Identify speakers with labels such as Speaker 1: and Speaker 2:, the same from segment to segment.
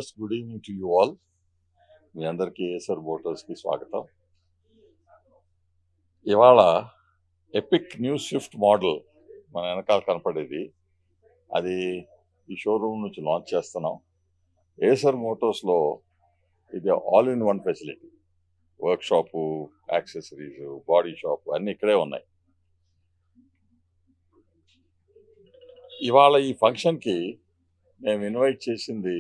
Speaker 1: First good evening to you all. మీ అందరికీ ఏసర్ మోటార్స్కి స్వాగతం. ఇవాళ ఎపిక్ న్యూ స్విఫ్ట్ మోడల్ మన వెనకాల కనపడేది, అది ఈ షోరూమ్ నుంచి లాంచ్ చేస్తున్నాం. ఏసర్ మోటార్స్లో ఇది all in one facility. Work shop, accessories, body shop అన్నీ ఇక్కడే ఉన్నాయి. ఇవాళ ఈ ఫంక్షన్కి మేము ఇన్వైట్ చేసింది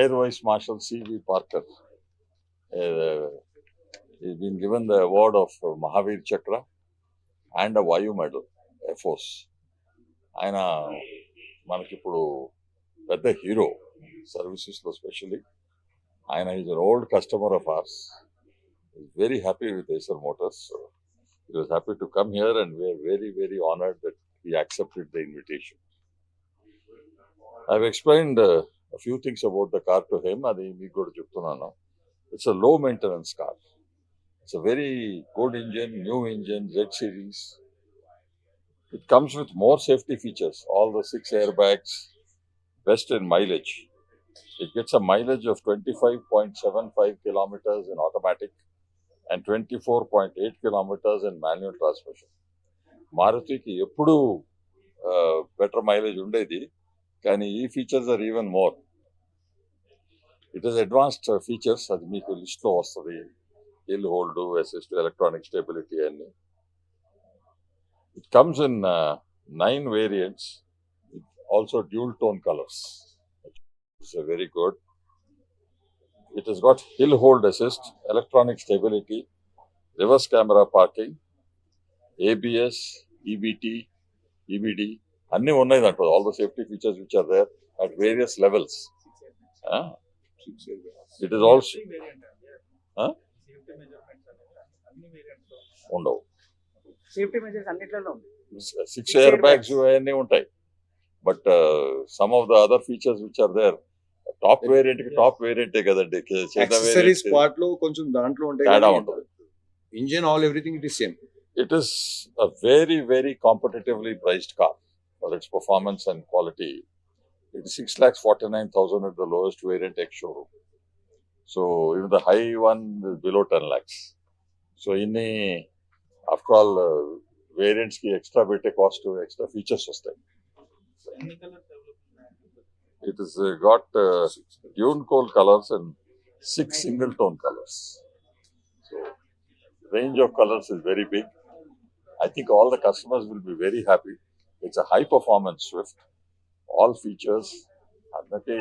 Speaker 1: air vice marshal C V Parker. Is been given the award of Mahavir Chakra and అ వాయు మెడల్, ఎఫోర్స్. ఆయన మనకిప్పుడు పెద్ద హీరో సర్వీసెస్లో. స్పెషల్లీ ఆయన is an old customer of ours. Is very happy with Acer Motors. He was happy to come here and we are very, very honored that he accepted the invitation. I've explained a few things about the car to him. Adi meeku kuda cheptunanu. It's a low maintenance car. It's a very good engine, new engine, Z series. It comes with more safety features, all the 6 airbags, best in mileage. It gets a mileage of 25.75 kilometers in automatic and 24.8 kilometers in manual transmission. మారుతికి ఎప్పుడు better mileage ఉండేది, కానీ ఈ features are even more. It is advanced features, అది మీకు లిస్ట్లో వస్తుంది. Hill hold, assist, electronic stability అన్ని. It comes in 9 variants, also dual tone colours. It's very good. It has got hill hold assist, electronic stability, reverse camera parking, ABS, EBT, EBD. అన్నీ ఉన్నాయి దాంట్లో. All the safety features which are there at various levels. It is also ఉండవు.
Speaker 2: Safety measures అన్నిట్లలో ఉంది.
Speaker 1: 6 airbags అవన్నీ ఉంటాయి. But some of the other features which are there, top variant కి top వేరియంటే కదండి.
Speaker 3: యాక్సెసరీస్ పార్ట్ లో కొంచెం దాంట్లో ఉంటాయి,
Speaker 1: తేడా ఉంటుంది.
Speaker 3: Engine all everything it is same.
Speaker 1: It is a very, very competitively priced car for its performance and quality. It is 6,49,000 at the lowest variant ex showroom. So even the high one is below 10 lakhs. So after all, variants ki extra bit cost, extra features వస్తాయి. It has got dune coal colors and 6 single tone colors. So range of colors is very big. I think all the customers will be very happy. It's a high performance Swift. All features. అందరికీ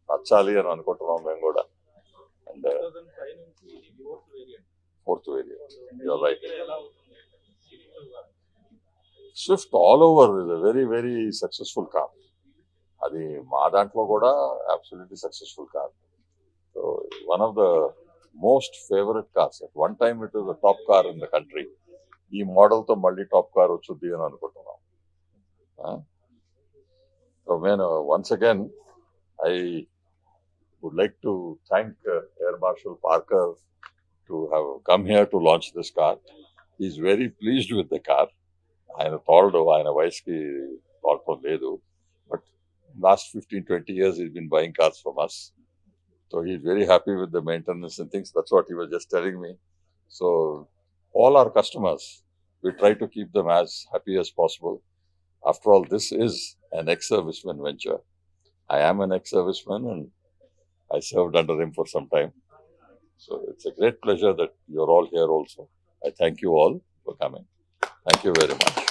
Speaker 1: నచ్చాలి అని అనుకుంటున్నాం మేము కూడా. And 4th variant. You're right. Swift all over is a very, very successful car. అది మా దాంట్లో కూడా absolutely successful car. So one of the most favourite cars. At one time it was a top car in the country. ఈ మోడల్తో మళ్ళీ top car వచ్చుద్ది అని అనుకుంటున్నాం. So నేను once again I would like to thank air marshal Parker to have come here to launch this car. Is very pleased with the car. ఆయన తోడు, ఆయన వయసుకి తోడటం లేదు. But last 15-20 years he's been buying cars from us. So he's very happy with the maintenance and things. That's what he was just telling me. So all our customers, we try to keep them as happy as possible. After all, this is an ex-serviceman venture. I am an ex-serviceman and I served under him for some time. So it's a great pleasure that you're all here also. I thank you all for coming. Thank you very much.